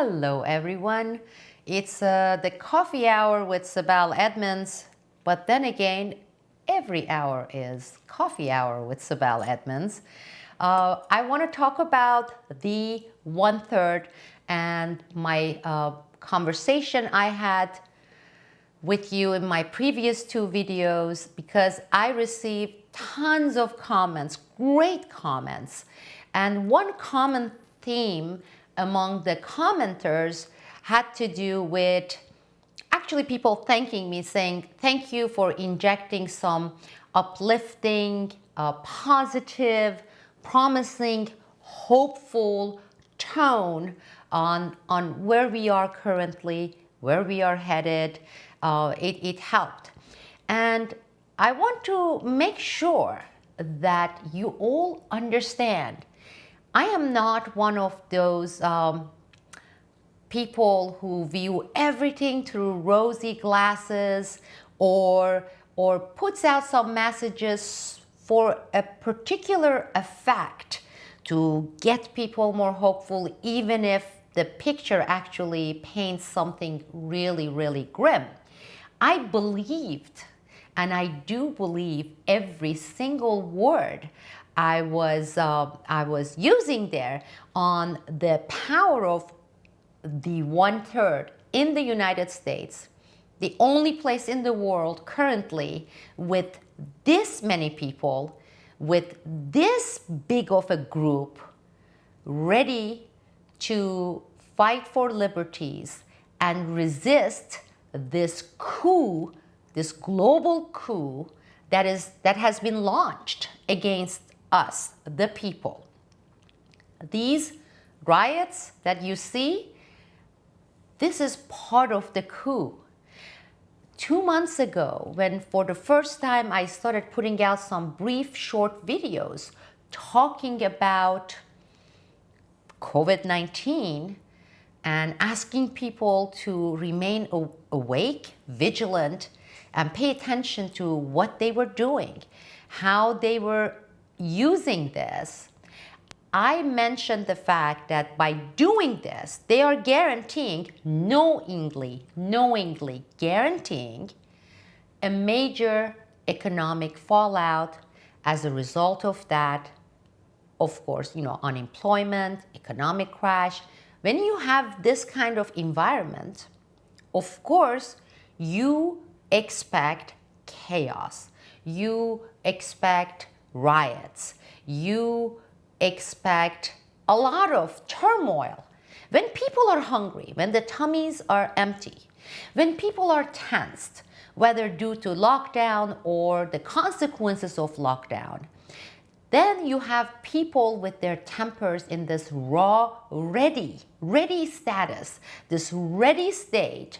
Hello everyone, it's the coffee hour with Sabal Edmonds, but then again, every hour is coffee hour with Sabal Edmonds. I want to talk about the 1/3 and my conversation I had with you in my previous two videos because I received tons of comments, great comments, and one common theme among the commenters had to do with actually people thanking me, saying thank you for injecting some uplifting, positive, promising, hopeful tone on where we are currently, where we are headed. It helped. And I want to make sure that you all understand I am not one of those people who view everything through rosy glasses or puts out some messages for a particular effect to get people more hopeful, even if the picture actually paints something really, really grim. I believed, and I do believe every single word I was using there on the power of the 1/3 in the United States, the only place in the world currently with this many people, with this big of a group ready to fight for liberties and resist this coup, this global coup that has been launched against us, the people. These riots that you see, this is part of the coup. 2 months ago, when for the first time I started putting out some brief short videos talking about COVID-19 and asking people to remain awake, vigilant, and pay attention to what they were doing, how they were using this, I mentioned the fact that by doing this, they are guaranteeing, knowingly guaranteeing a major economic fallout as a result of that. Of course, unemployment, economic crash. When you have this kind of environment, of course, you expect chaos. You expect riots. You expect a lot of turmoil. When people are hungry, when the tummies are empty, when people are tensed, whether due to lockdown or the consequences of lockdown, then you have people with their tempers in this raw, ready status, this ready state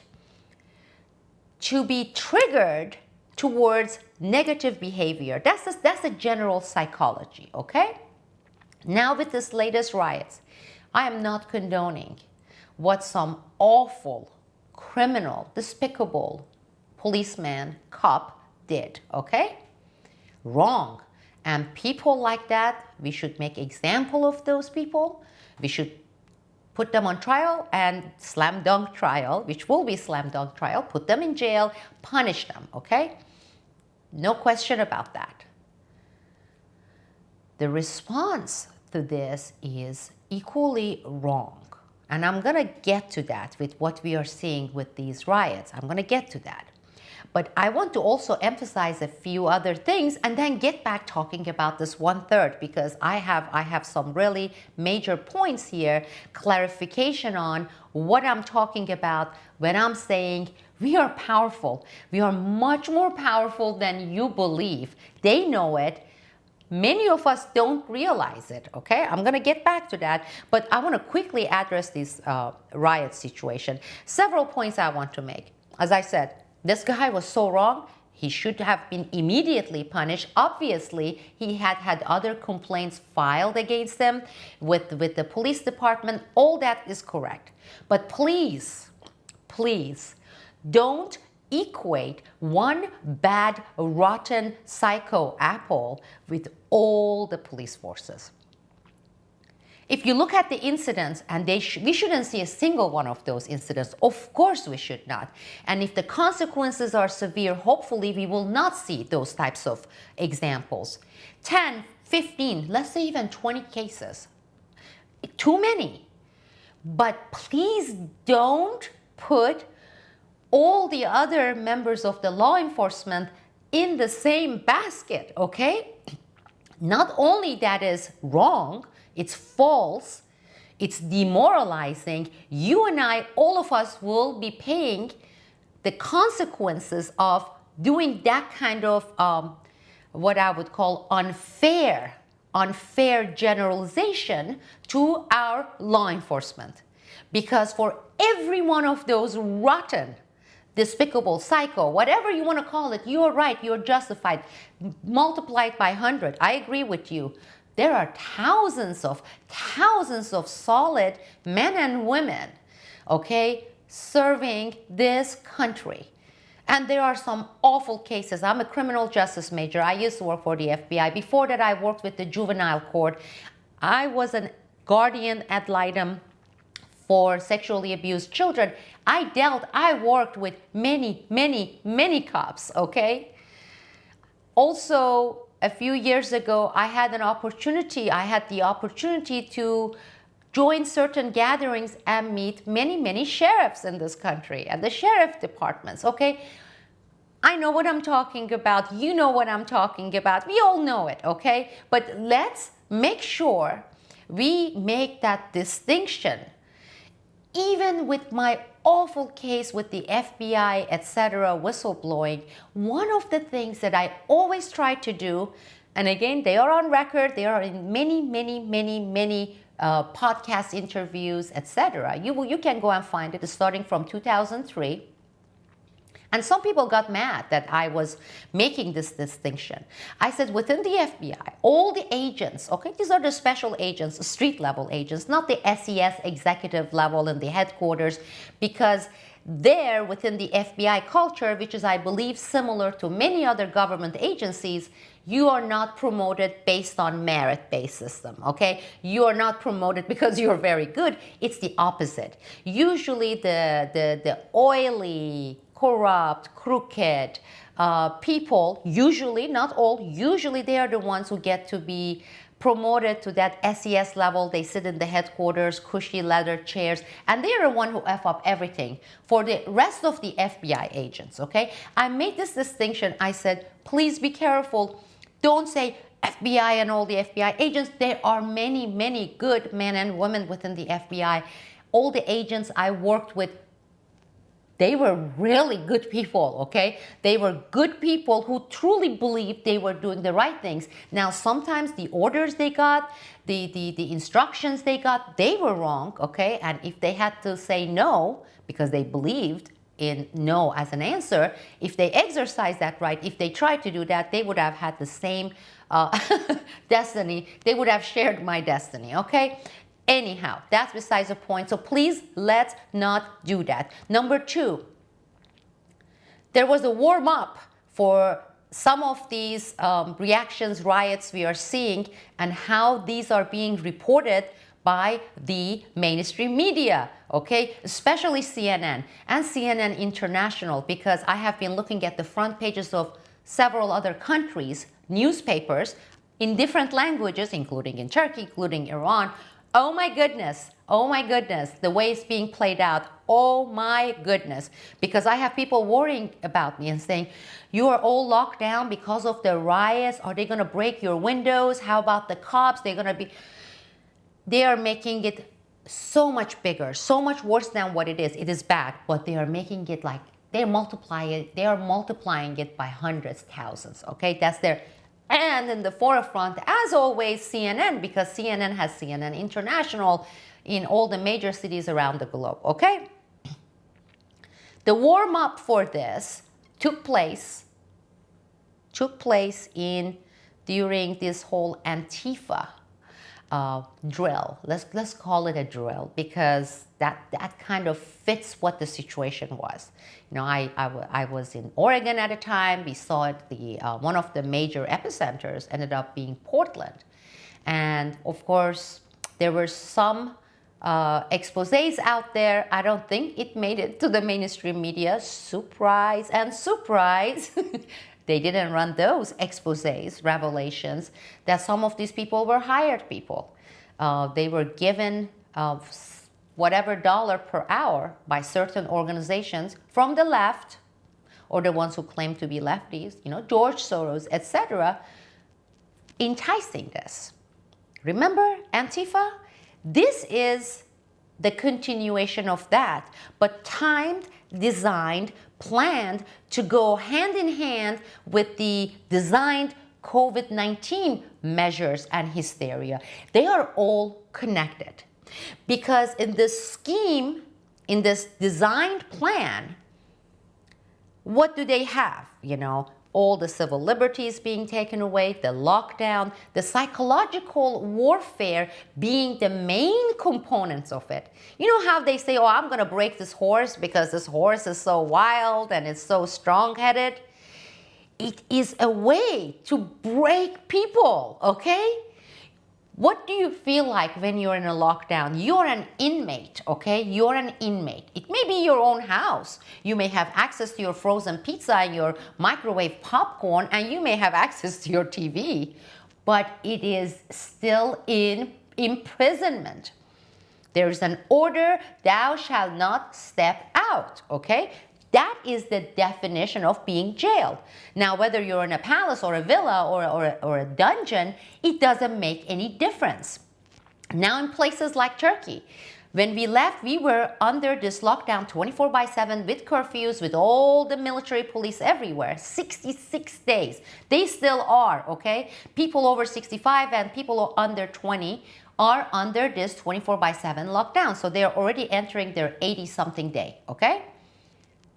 to be triggered towards negative behavior. That's a general psychology, okay? Now with this latest riots, I am not condoning what some awful, criminal, despicable policeman, cop did, okay? Wrong. And people like that, we should make example of those people. We should put them on trial and slam dunk trial, which will be slam dunk trial, put them in jail, punish them, okay? No question about that. The response to this is equally wrong. And I'm gonna get to that with what we are seeing with these riots. I'm gonna get to that. But I want to also emphasize a few other things and then get back talking about this 1/3 because I have some really major points here, clarification on what I'm talking about when I'm saying we are powerful. We are much more powerful than you believe. They know it. Many of us don't realize it, okay? I'm gonna get back to that, but I wanna quickly address this riot situation. Several points I want to make. As I said, this guy was so wrong. He should have been immediately punished. Obviously, he had other complaints filed against him with the police department. All that is correct. But please, don't equate one bad, rotten, psycho apple with all the police forces. If you look at the incidents, and we shouldn't see a single one of those incidents. Of course we should not. And if the consequences are severe, hopefully we will not see those types of examples. 10, 15, let's say even 20 cases. Too many. But please don't put all the other members of the law enforcement in the same basket, okay? Not only that is wrong, it's false, it's demoralizing. You and I, all of us, will be paying the consequences of doing that kind of what I would call unfair generalization to our law enforcement. Because for every one of those rotten, despicable, psycho, whatever you want to call it, you're right, you're justified. Multiply it by 100. I agree with you. There are thousands of solid men and women, okay, serving this country. And there are some awful cases. I'm a criminal justice major. I used to work for the FBI. Before that, I worked with the juvenile court. I was a guardian ad litem for sexually abused children. I worked with many cops, okay? Also, a few years ago, I had the opportunity to join certain gatherings and meet many sheriffs in this country and the sheriff departments, okay? I know what I'm talking about. You know what I'm talking about. We all know it, okay? But let's make sure we make that distinction. Even with my awful case with the FBI, etc., whistleblowing, one of the things that I always try to do, and again, they are on record, they are in many podcast interviews, etc. You can go and find it, starting from 2003. And some people got mad that I was making this distinction. I said within the FBI, all the agents, okay, these are the special agents, street level agents, not the SES executive level in the headquarters, because there within the FBI culture, which is I believe similar to many other government agencies, you are not promoted based on merit-based system, okay? You are not promoted because you're very good. It's the opposite. Usually the oily, corrupt, crooked people, usually, not all, usually they are the ones who get to be promoted to that SES level. They sit in the headquarters, cushy leather chairs, and they are the one who F up everything for the rest of the FBI agents, okay? I made this distinction. I said, please be careful. Don't say FBI and all the FBI agents. There are many good men and women within the FBI. All the agents I worked with, they were really good people, okay? They were good people who truly believed they were doing the right things. Now, sometimes the orders they got, the instructions they got, they were wrong, okay? And if they had to say no, because they believed in no as an answer, if they exercised that right, if they tried to do that, they would have had the same destiny. They would have shared my destiny, okay? Anyhow, that's besides the point. So please, let's not do that. Number two, there was a warm-up for some of these reactions, riots we are seeing, and how these are being reported by the mainstream media, okay? Especially CNN and CNN International, because I have been looking at the front pages of several other countries' newspapers in different languages, including in Turkey, including Iran. Oh my goodness, the way it's being played out, oh my goodness. Because I have people worrying about me and saying, you are all locked down because of the riots. Are they going to break your windows? How about the cops? They are making it so much bigger, so much worse than what it is. It is bad, but they are making it like, they are multiplying it by hundreds, thousands, okay? That's their... And in the forefront, as always, CNN, because CNN has CNN International in all the major cities around the globe, okay? The warm-up for this took place during this whole Antifa drill. Let's call it a drill, because that kind of fits what the situation was. You know, I was in Oregon at a time. We saw it. One of the major epicenters ended up being Portland, and of course, There were some exposés out there. I don't think it made it to the mainstream media. Surprise and surprise. They didn't run those exposés, revelations, that some of these people were hired people. They were given whatever dollar per hour by certain organizations from the left, or the ones who claim to be lefties, George Soros, etc., enticing this. Remember Antifa? This is the continuation of that, but timed, designed, planned to go hand in hand with the designed COVID-19 measures and hysteria. They are all connected. Because in this scheme, in this designed plan, what do they have? All the civil liberties being taken away, the lockdown, the psychological warfare being the main components of it. You know how they say, oh, I'm going to break this horse because this horse is so wild and it's so strong-headed? It is a way to break people, okay? What do you feel like when you're in a lockdown? You're an inmate, okay? You're an inmate. It may be your own house. You may have access to your frozen pizza and your microwave popcorn, and you may have access to your TV, but it is still in imprisonment. There's an order, thou shalt not step out, okay? That is the definition of being jailed. Now, whether you're in a palace or a villa or a dungeon, it doesn't make any difference. Now, in places like Turkey, when we left, we were under this lockdown 24/7 with curfews, with all the military police everywhere, 66 days. They still are, okay? People over 65 and people under 20 are under this 24/7 lockdown. So they're already entering their 80-something day, okay?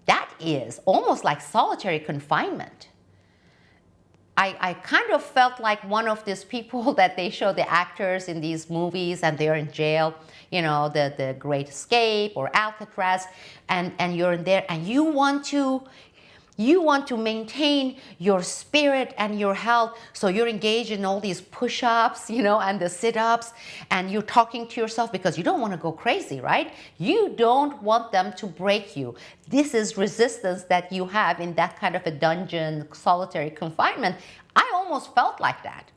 That is almost like solitary confinement. I kind of felt like one of these people that they show the actors in these movies and they're in jail, the Great Escape or Alcatraz, and you're in there and you want to maintain your spirit and your health, so you're engaged in all these push-ups, and the sit-ups, and you're talking to yourself because you don't want to go crazy, right? You don't want them to break you. This is resistance that you have in that kind of a dungeon, solitary confinement. I almost felt like that.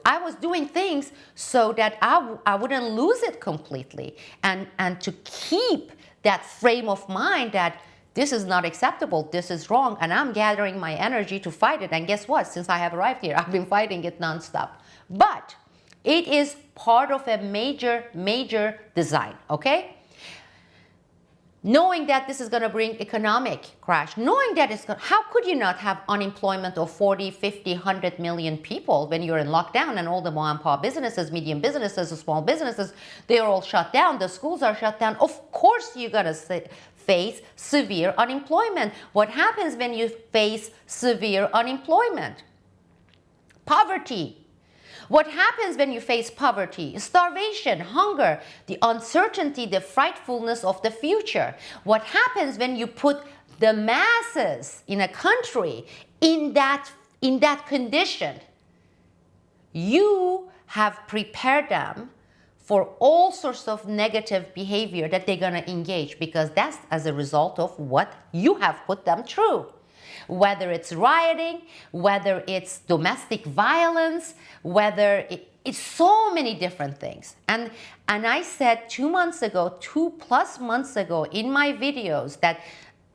I was doing things so that I wouldn't lose it completely, and to keep that frame of mind that this is not acceptable, this is wrong, and I'm gathering my energy to fight it. And guess what? Since I have arrived here, I've been fighting it nonstop. But it is part of a major, major design, okay? Knowing that this is going to bring economic crash, knowing that how could you not have unemployment of 40, 50, 100 million people when you're in lockdown and all the mom and pop businesses, medium businesses, small businesses, they're all shut down, the schools are shut down. Of course you're going to face severe unemployment. What happens when you face severe unemployment? Poverty. What happens when you face poverty? Starvation, hunger, the uncertainty, the frightfulness of the future. What happens when you put the masses in a country in that condition? You have prepared them for all sorts of negative behavior that they're going to engage, because that's as a result of what you have put them through. Whether it's rioting, whether it's domestic violence, whether it's so many different things. And I said 2 months ago, 2+ months ago in my videos that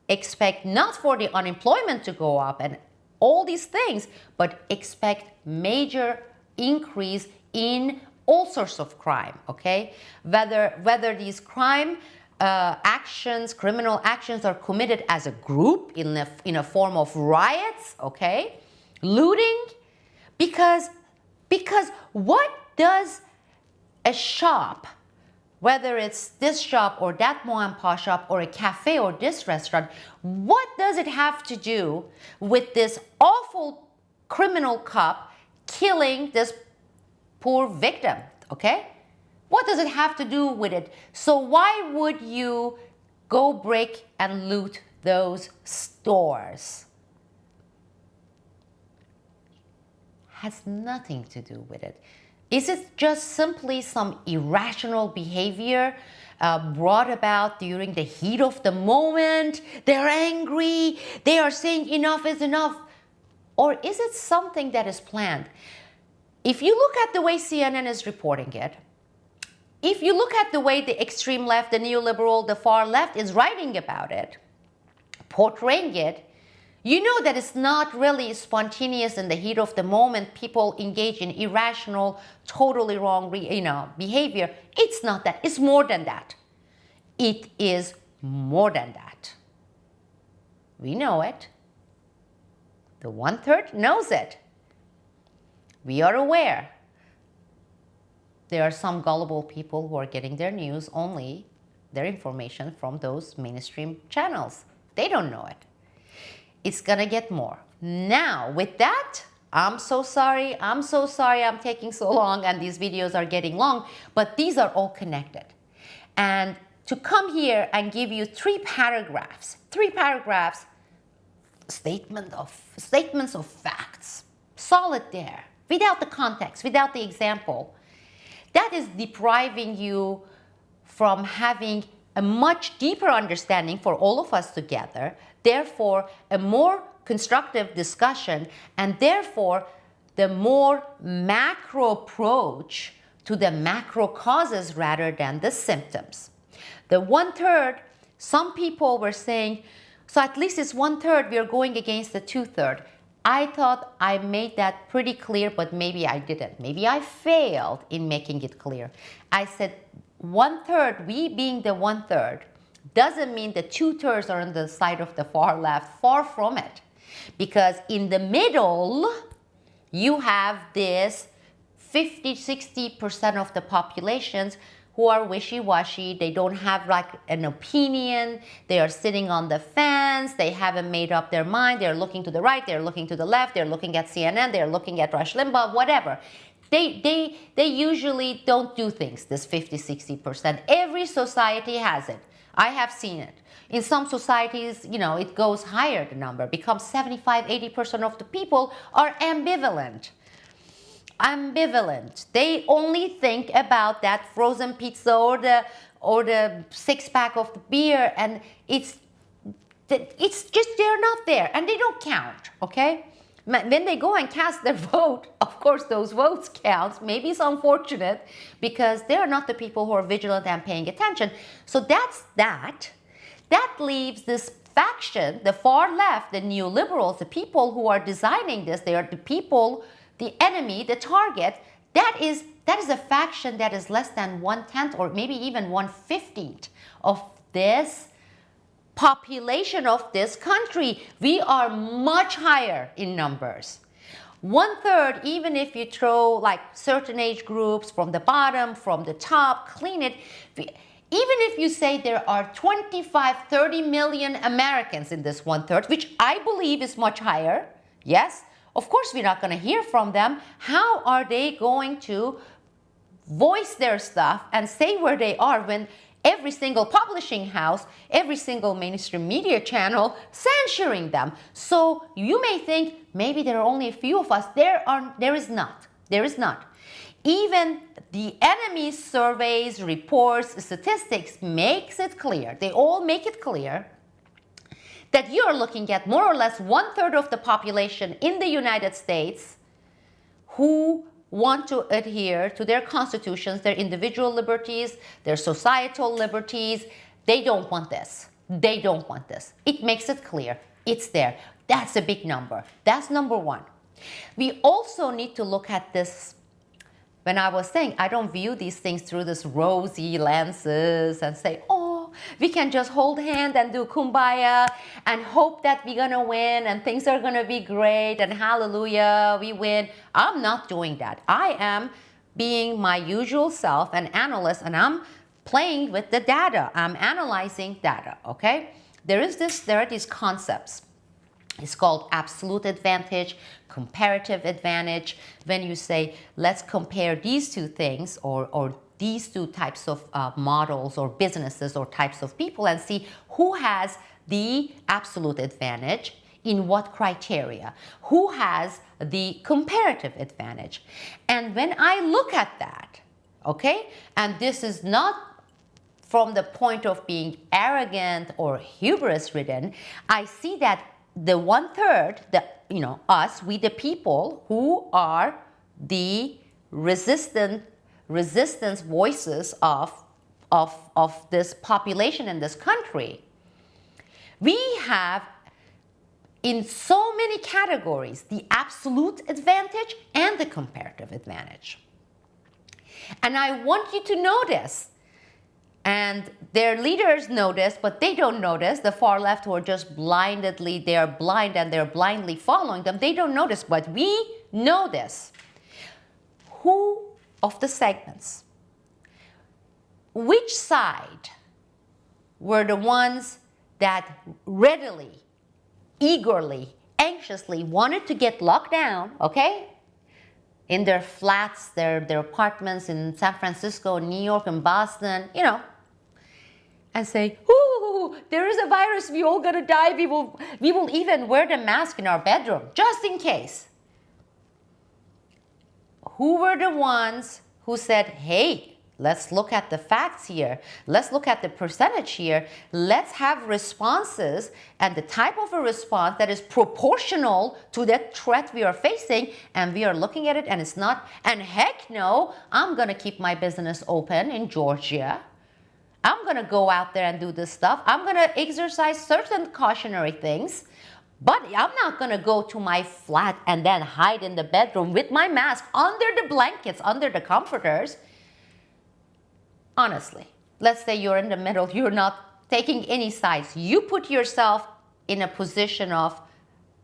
expect not for the unemployment to go up and all these things, but expect major increase in all sorts of crime, okay? Whether these crime actions, criminal actions are committed as a group in a form of riots, okay? Looting, because what does a shop, whether it's this shop or that mom and pop shop or a cafe or this restaurant, what does it have to do with this awful criminal cop killing this poor victim, okay? What does it have to do with it? So why would you go break and loot those stores? Has nothing to do with it. Is it just simply some irrational behavior brought about during the heat of the moment? They're angry, they are saying enough is enough. Or is it something that is planned? If you look at the way CNN is reporting it, if you look at the way the extreme left, the neoliberal, the far left is writing about it, portraying it, you know that it's not really spontaneous in the heat of the moment. People engage in irrational, totally wrong behavior. It's not that. It's more than that. It is more than that. We know it. The 1/3 knows it. We are aware. There are some gullible people who are getting their news only, their information from those mainstream channels. They don't know it. It's gonna get more. Now, with that, I'm so sorry I'm taking so long and these videos are getting long, but these are all connected. And to come here and give you three paragraphs, statements of facts, solid there, without the context, without the example, that is depriving you from having a much deeper understanding for all of us together, therefore a more constructive discussion, and therefore the more macro approach to the macro causes rather than the symptoms. The 1/3, some people were saying, so at least it's 1/3, we are going against the 2/3. I thought I made that pretty clear, but maybe I didn't. Maybe I failed in making it clear. I said 1/3, we being the 1/3, doesn't mean the 2/3 are on the side of the far left. Far from it. Because in the middle, you have this 50-60% of the populations who are wishy-washy. They don't have like an opinion. They are sitting on the fence. They haven't made up their mind. They're looking to the right. They're looking to the left. They're looking at CNN. They're looking at Rush Limbaugh, whatever. They usually don't do things, this 50-60%. Every society has it. I have seen it. In some societies, it goes higher, the number becomes 75-80% of the people are ambivalent. They only think about that frozen pizza or the 6-pack of the beer, and it's just they're not there and they don't count, okay? When they go and cast their vote, of course those votes count. Maybe it's unfortunate because they are not the people who are vigilant and paying attention. So that's that. That leaves this faction, the far left, the neoliberals, the people who are designing this. They are the people, the enemy, the target. That is a faction that is less than 1/10 or maybe even 1/15 of this population of this country. We are much higher in numbers. 1/3, even if you throw like certain age groups from the bottom, from the top, clean it. Even if you say there are 25-30 million Americans in this 1/3, which I believe is much higher, yes, of course we're not going to hear from them. How are they going to voice their stuff and say where they are when every single publishing house, every single mainstream media channel censoring them? So you may think maybe there are only a few of us. There is not. Even the enemy surveys, reports, statistics makes it clear. They all make it clear that you're looking at more or less 1/3 of the population in the United States who want to adhere to their constitutions, their individual liberties, their societal liberties. They don't want this. It makes it clear. It's there. That's a big number. That's number one. We also need to look at this. When I was saying I don't view these things through this rosy lenses and say, oh, we can just hold hands and do kumbaya and hope that we're gonna win and things are gonna be great and hallelujah, we win. I'm not doing that. I am being my usual self, an analyst, and I'm playing with the data. I'm analyzing data, okay? There are these concepts. It's called absolute advantage, comparative advantage. When you say, let's compare these two things or these two types of models or businesses or types of people and see who has the absolute advantage. in what criteria, who has the comparative advantage. And when I look at that, okay, and this is not from the point of being arrogant or hubris ridden, I see that the 1/3, us, we the people who are the resistance voices of this population in this country, we have in so many categories the absolute advantage and the comparative advantage. And I want you to notice, and their leaders notice, but they don't notice, the far left who are just they are blind and they're blindly following them, they don't notice, but we know this. Who of the segments, which side were the ones that readily, eagerly, anxiously wanted to get locked down, okay? In their flats, their apartments in San Francisco, New York, and Boston, and say, ooh, there is a virus, we all gonna die, we will even wear the mask in our bedroom, just in case. Who were the ones who said, hey, let's look at the facts here. Let's look at the percentage here. Let's have responses and the type of a response that is proportional to that threat we are facing. And we are looking at it and it's not, and heck no, I'm going to keep my business open in Georgia. I'm going to go out there and do this stuff. I'm going to exercise certain cautionary things. But I'm not going to go to my flat and then hide in the bedroom with my mask under the blankets, under the comforters. Honestly, let's say you're in the middle, you're not taking any sides. You put yourself in a position of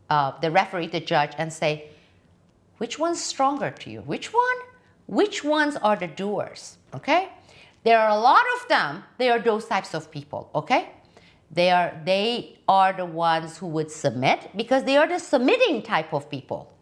the referee, the judge, and say, which one's stronger to you? Which one? Which ones are the doers? Okay? There are a lot of them. They are those types of people. Okay? They are the ones who would submit because they are the submitting type of people.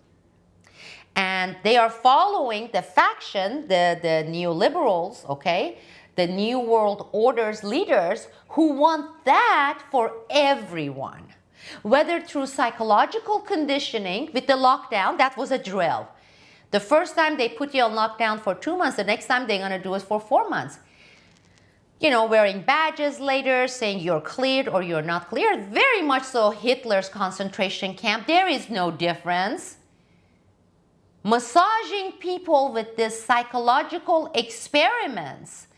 And they are following the faction, the neoliberals, okay? The New World Order's leaders who want that for everyone. Whether through psychological conditioning with the lockdown, that was a drill. The first time they put you on lockdown for 2 months, the next time they're going to do it for 4 months. Wearing badges later, saying you're cleared or you're not cleared. Very much so Hitler's concentration camp. There is no difference. Massaging people with this psychological experiments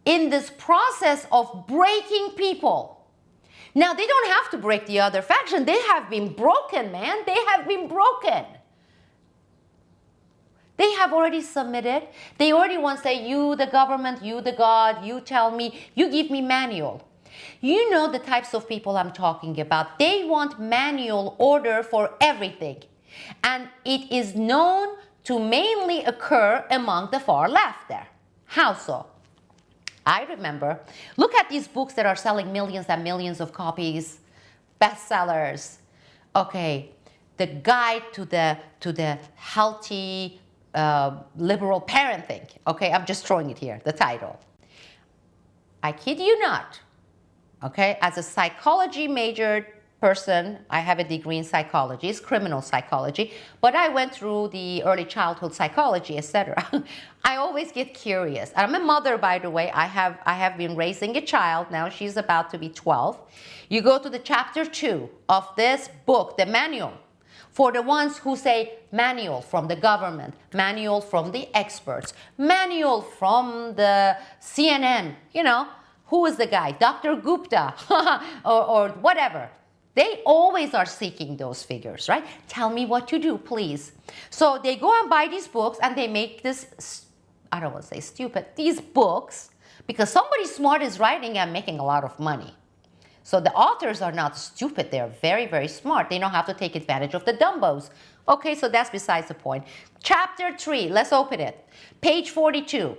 in this process of breaking people. Now, they don't have to break the other faction. They have been broken, man. They have been broken. They have already submitted. They already want to say, you the government, you the God, you tell me, you give me manual. You know the types of people I'm talking about. They want manual order for everything. And it is known to mainly occur among the far left there. How so? I remember, look at these books that are selling millions and millions of copies, bestsellers. Okay, the guide to the healthy liberal parenting. Okay, I'm just throwing it here, the title. I kid you not. Okay, as a psychology majored person, I have a degree in psychology, it's criminal psychology, but I went through the early childhood psychology, etc. I always get curious. I'm a mother, by the way. I have been raising a child. Now she's about to be 12. You go to the chapter 2 of this book, the manual, for the ones who say manual from the government, manual from the experts, manual from the CNN, who is the guy? Dr. Gupta or whatever. They always are seeking those figures, right? Tell me what to do, please. So they go and buy these books and they make this, I don't want to say stupid, these books, because somebody smart is writing and making a lot of money. So the authors are not stupid. They're very, very smart. They know how to take advantage of the dumbos. Okay, so that's besides the point. Chapter 3, let's open it. Page 42.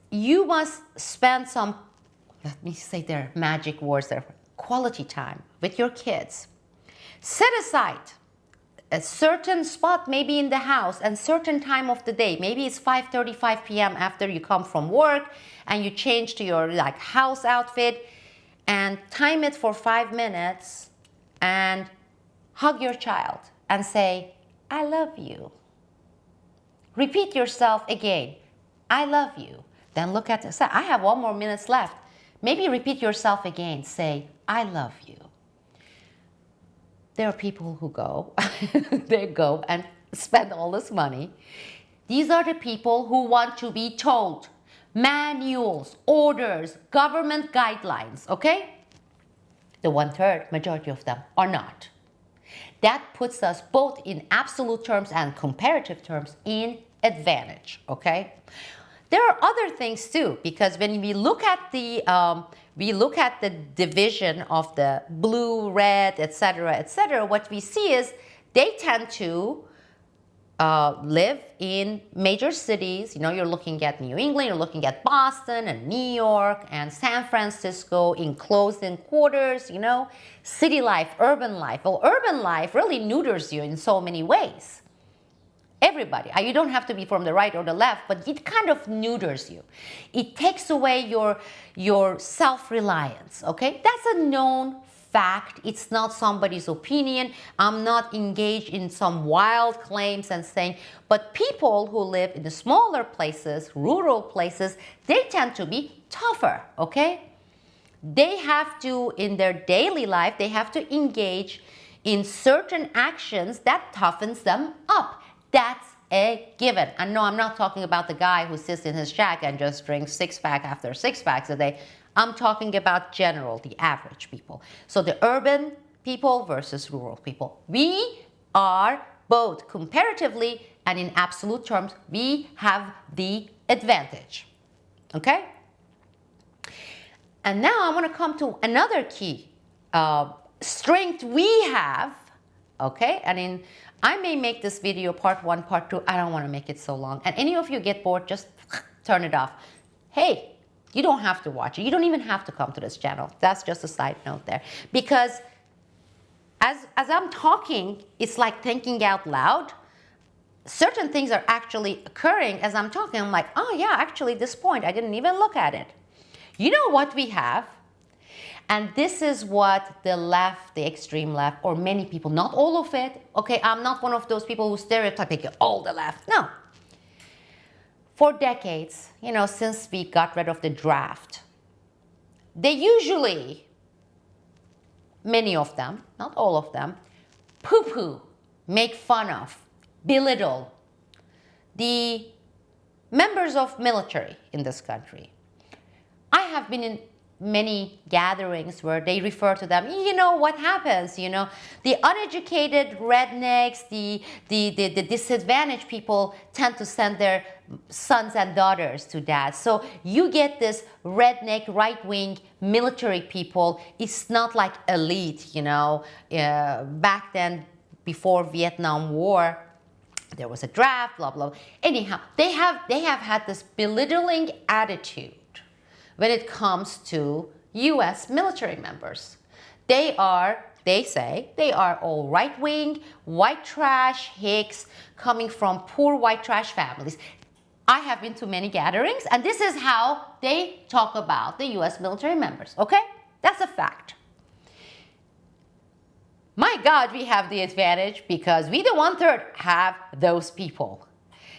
You must spend some, let me say their magic words there, quality time with your kids. Set aside a certain spot, maybe in the house, and certain time of the day. Maybe it's 5:35 p.m. after you come from work and you change to your house outfit, and time it for 5 minutes and hug your child and say, I love you. Repeat yourself again, I love you. Then look at say, I have 1 more minute left. Maybe repeat yourself again, say, I love you. There are people who go, they go and spend all this money. These are the people who want to be told manuals, orders, government guidelines, okay? The 1/3, majority of them are not. That puts us both in absolute terms and comparative terms in advantage, okay? There are other things too, because when we look at the division of the blue, red, etc., what we see is they tend to live in major cities. You know, you're looking at New England, you're looking at Boston and New York and San Francisco, enclosed-in quarters, you know, city life, urban life. Well, urban life really neuters you in so many ways. Everybody. You don't have to be from the right or the left, but it kind of neuters you. It takes away your self-reliance, okay? That's a known fact. It's not somebody's opinion. I'm not engaged in some wild claims and saying, but people who live in the smaller places, rural places, they tend to be tougher, okay? They have to, in their daily life, they have to engage in certain actions that toughens them up. That's a given. And no, I'm not talking about the guy who sits in his shack and just drinks 6-pack after 6-packs a day. I'm talking about general, the average people. So the urban people versus rural people. We are both comparatively and in absolute terms, we have the advantage. Okay? And now I want to come to another key strength we have. Okay? And I may make this video part 1, part 2. I don't want to make it so long. And any of you get bored, just turn it off. Hey, you don't have to watch it. You don't even have to come to this channel. That's just a side note there. Because as I'm talking, it's like thinking out loud. Certain things are actually occurring as I'm talking. I'm like, oh yeah, actually this point, I didn't even look at it. You know what we have? And this is what the left, the extreme left, or many people, not all of it. Okay, I'm not one of those people who stereotype all the left. No. For decades, you know, since we got rid of the draft, they usually, many of them, not all of them, poo-poo, make fun of, belittle the members of military in this country. I have been in many gatherings where they refer to them, you know what happens, you know, the uneducated rednecks, the disadvantaged people tend to send their sons and daughters to that. So you get this redneck right-wing military people. It's not like elite, you know. Back then, before Vietnam War, there was a draft, blah, blah. Anyhow, they have had this belittling attitude when it comes to U.S. military members. They say they are all right-wing, white trash hicks coming from poor white trash families. I have been to many gatherings, and this is how they talk about the U.S. military members, okay? That's a fact. My God, we have the advantage because we, the 1/3, have those people.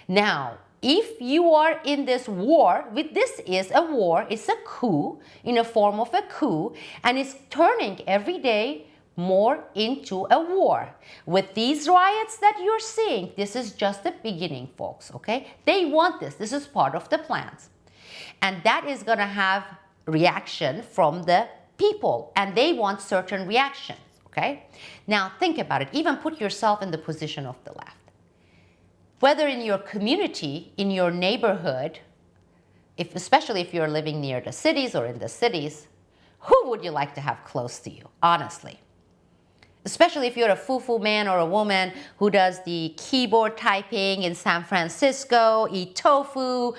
Now, if you are in this war, this is a war, it's a coup, in a form of a coup, and it's turning every day more into a war. With these riots that you're seeing, this is just the beginning, folks, okay? They want this. This is part of the plans. And that is going to have reaction from the people, and they want certain reactions, okay? Now, think about it. Even put yourself in the position of the left. Whether in your community, in your neighborhood, especially if you're living near the cities or in the cities, who would you like to have close to you, honestly? Especially if you're a foo-foo man or a woman who does the keyboard typing in San Francisco, eat tofu,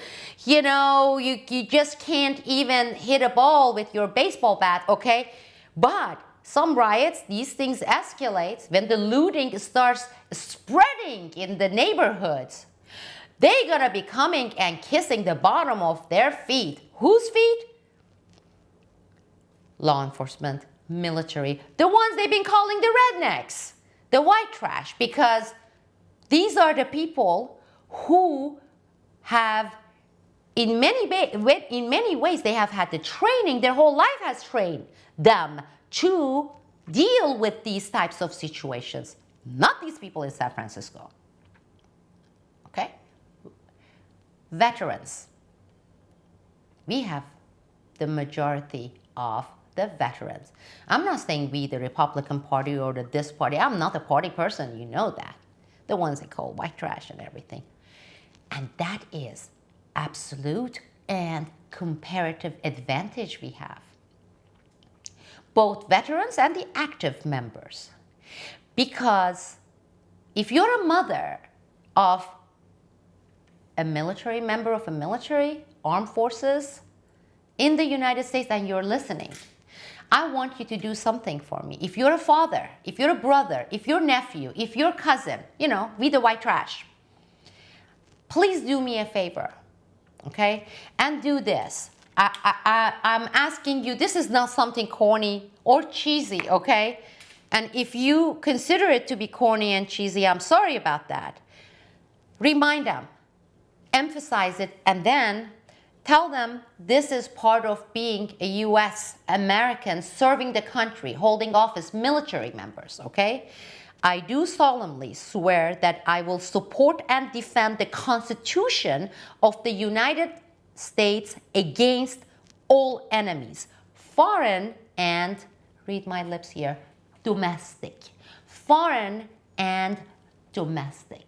you know, you just can't even hit a ball with your baseball bat, okay? But some riots, these things escalate when the looting starts spreading in the neighborhoods. They're gonna be coming and kissing the bottom of their feet. Whose feet? law enforcement, military, the ones they've been calling the rednecks, the white trash, because these are the people who have, in many ways, they have had the training, their whole life has trained them to deal with these types of situations, not these people in San Francisco. Okay? Veterans. We have the majority of the veterans. I'm not saying we, the Republican Party or the this party. I'm not a party person, you know that. The ones they call white trash and everything. And that is absolute and comparative advantage we have. Both veterans and the active members. Because if you're a mother of a military member of a military, armed forces in the United States and you're listening, I want you to do something for me. If you're a father, if you're a brother, if you're a nephew, if you're a cousin, you know, we the white trash, please do me a favor, okay? And do this. I'm asking you, this is not something corny or cheesy, okay? And if you consider it to be corny and cheesy, I'm sorry about that. Remind them, emphasize it, and then tell them this is part of being a U.S. American serving the country, holding office, military members, okay? I do solemnly swear that I will support and defend the Constitution of the United States against all enemies, foreign and, read my lips here, domestic. Foreign and domestic.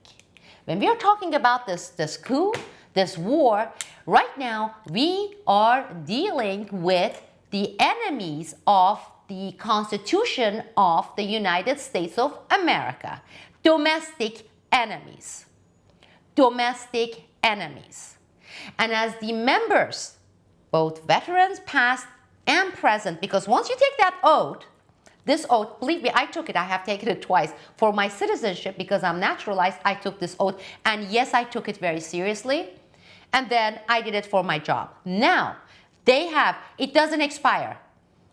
When we are talking about this coup, this war, right now we are dealing with the enemies of the Constitution of the United States of America. Domestic enemies. Domestic enemies. And as the members, both veterans, past and present, because once you take that oath, this oath, believe me, I took it. I have taken it twice. For my citizenship, because I'm naturalized, I took this oath. And yes, I took it very seriously. And then I did it for my job. Now, they have, it doesn't expire.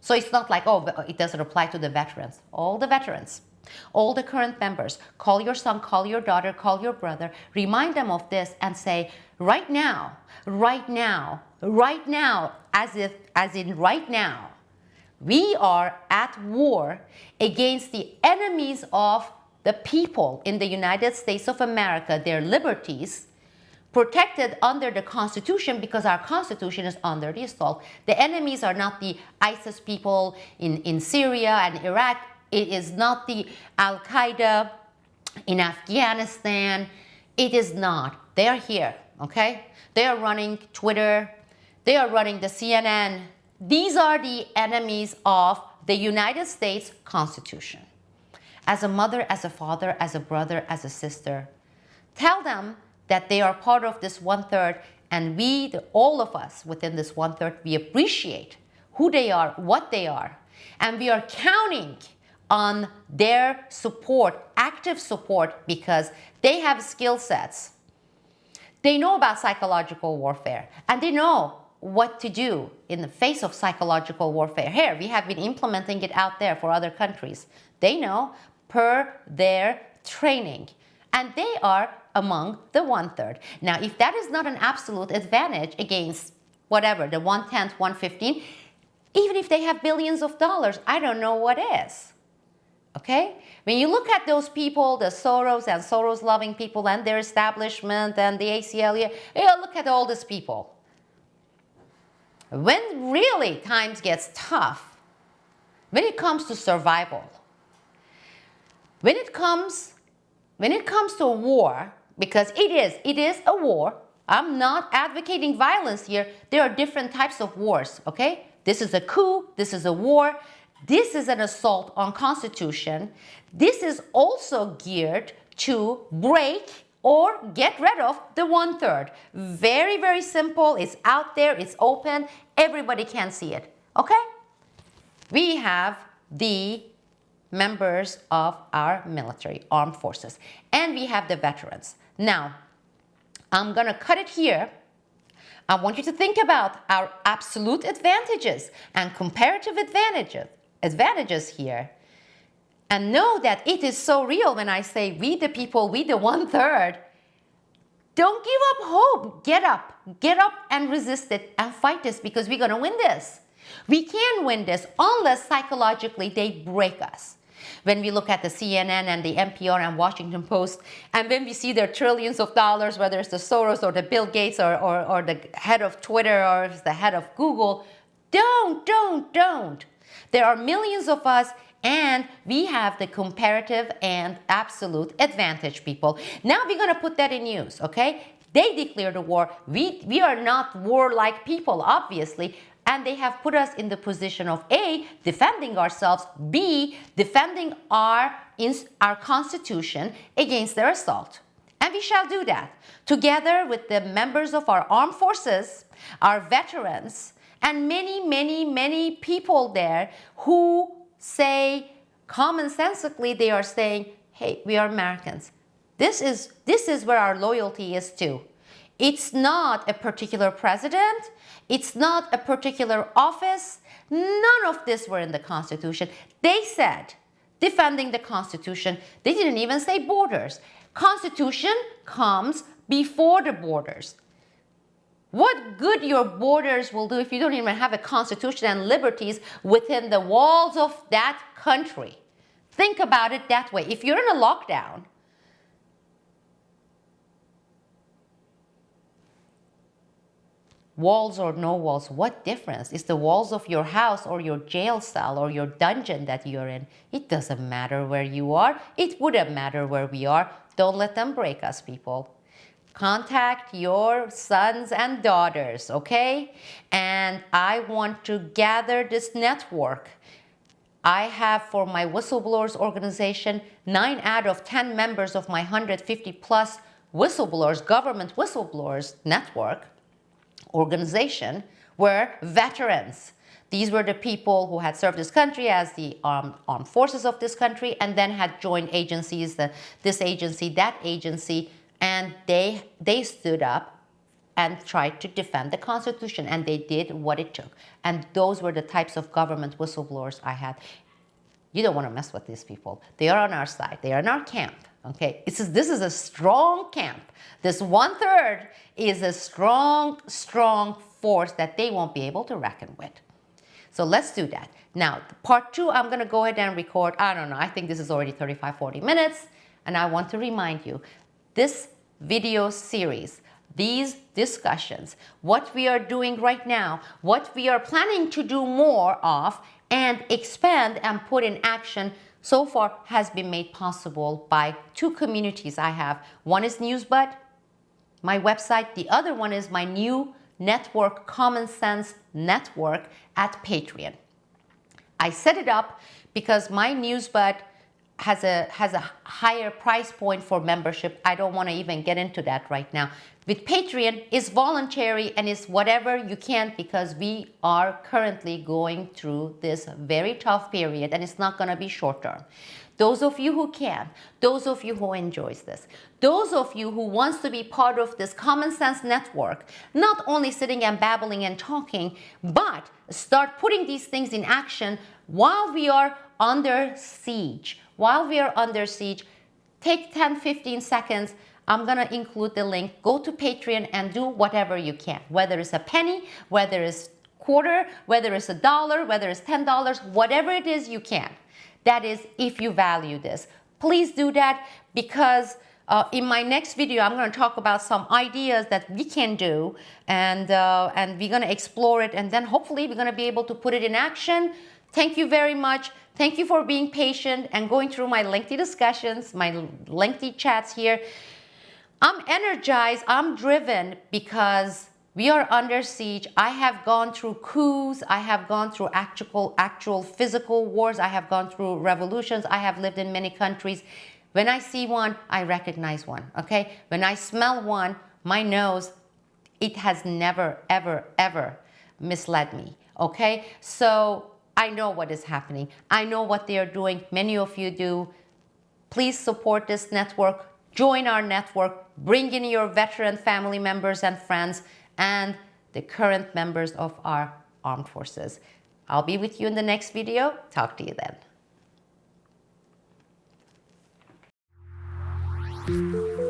So it's not like, oh, it doesn't apply to the veterans. All the veterans, all the current members, call your son, call your daughter, call your brother, remind them of this and say, right now, right now, right now, as in right now, we are at war against the enemies of the people in the United States of America, their liberties, protected under the Constitution because our Constitution is under the assault. The enemies are not the ISIS people in Syria and Iraq. It is not the Al-Qaeda in Afghanistan. It is not. They are here, okay? They are running Twitter. They are running the CNN. These are the enemies of the United States Constitution. As a mother, as a father, as a brother, as a sister, tell them that they are part of this 1/3, and we, all of us within this 1/3, we appreciate who they are, what they are, and we are counting on their support, active support, because they have skill sets. They know about psychological warfare, and they know what to do in the face of psychological warfare. Here, we have been implementing it out there for other countries. They know per their training, and they are among the 1/3. Now, if that is not an absolute advantage against whatever, the 1/10, 1/15, even if they have billions of dollars, I don't know what is. Okay? When you look at those people, the Soros and Soros-loving people and their establishment and the ACLU, look at all these people. When really times gets tough, when it comes to survival, when it comes to a war, because it is a war. I'm not advocating violence here. There are different types of wars, okay? This is a coup, this is a war, this is an assault on Constitution. This is also geared to break or get rid of the 1/3. Very, very simple. It's out there, it's open, everybody can see it, okay? We have the members of our military, armed forces, and we have the veterans. Now, I'm gonna cut it here. I want you to think about our absolute advantages and comparative advantages here. And know that it is so real when I say we the people, we the 1/3. Don't give up hope. Get up and resist it and fight this, because we're going to win this. We can win this unless psychologically they break us. When we look at the CNN and the NPR and Washington Post, and when we see their trillions of dollars, whether it's the Soros or the Bill Gates or the head of Twitter or it's the head of Google, don't. There are millions of us, and we have the comparative and absolute advantage, people. Now we're going to put that in use, okay? They declared a war. We are not warlike people, obviously, and they have put us in the position of A, defending ourselves, B, defending our Constitution against their assault. And we shall do that, together with the members of our armed forces, our veterans, and many people there who say, commonsensically, they are saying, hey, we are Americans. This is where our loyalty is to. It's not a particular president. It's not a particular office. None of this were in the Constitution. They said, defending the Constitution, they didn't even say borders. Constitution comes before the borders. What good your borders will do if you don't even have a constitution and liberties within the walls of that country? Think about it that way. If you're in a lockdown, walls or no walls, what difference? It's the walls of your house or your jail cell or your dungeon that you're in. It doesn't matter where you are. It wouldn't matter where we are. Don't let them break us, people. Contact your sons and daughters, okay? And I want to gather this network. I have, for my whistleblowers organization, 9 out of 10 members of my 150 plus whistleblowers, government whistleblowers network organization were veterans. These were the people who had served this country as the armed forces of this country and then had joined agencies, this agency, that agency, and they stood up and tried to defend the Constitution, and they did what it took. And those were the types of government whistleblowers I had. You don't want to mess with these people. They are on our side. They are in our camp. Okay, this is a strong camp. This 1/3 is a strong force that they won't be able to reckon with. So let's do that. Now, part 2, I'm going to go ahead and record. I don't know. I think this is already 35, 40 minutes. And I want to remind you, this video series, these discussions, what we are doing right now, what we are planning to do more of and expand and put in action so far has been made possible by 2 communities I have. One is Newsbud, my website. The other one is my new network, Common Sense Network at Patreon. I set it up because my Newsbud has a higher price point for membership. I don't want to even get into that right now. With Patreon, it's voluntary and it's whatever you can, because we are currently going through this very tough period and it's not going to be short term. Those of you who can, those of you who enjoys this, those of you who wants to be part of this Common Sense Network, not only sitting and babbling and talking, but start putting these things in action while we are under siege. While we are under siege, take 10, 15 seconds. I'm going to include the link. Go to Patreon and do whatever you can, whether it's a penny, whether it's quarter, whether it's $1, whether it's $10, whatever it is you can. That is, if you value this. Please do that, because in my next video, I'm going to talk about some ideas that we can do, and we're going to explore it, and then hopefully we're going to be able to put it in action. Thank you very much. Thank you for being patient and going through my lengthy discussions, my lengthy chats here. I'm energized, I'm driven, because we are under siege. I have gone through coups. I have gone through actual physical wars. I have gone through revolutions. I have lived in many countries. When I see one, I recognize one, okay? When I smell one, my nose, it has never, ever misled me, okay? So I know what is happening. I know what they are doing. Many of you do. Please support this network. Join our network. Bring in your veteran family members and friends, and the current members of our armed forces. I'll be with you in the next video. Talk to you then.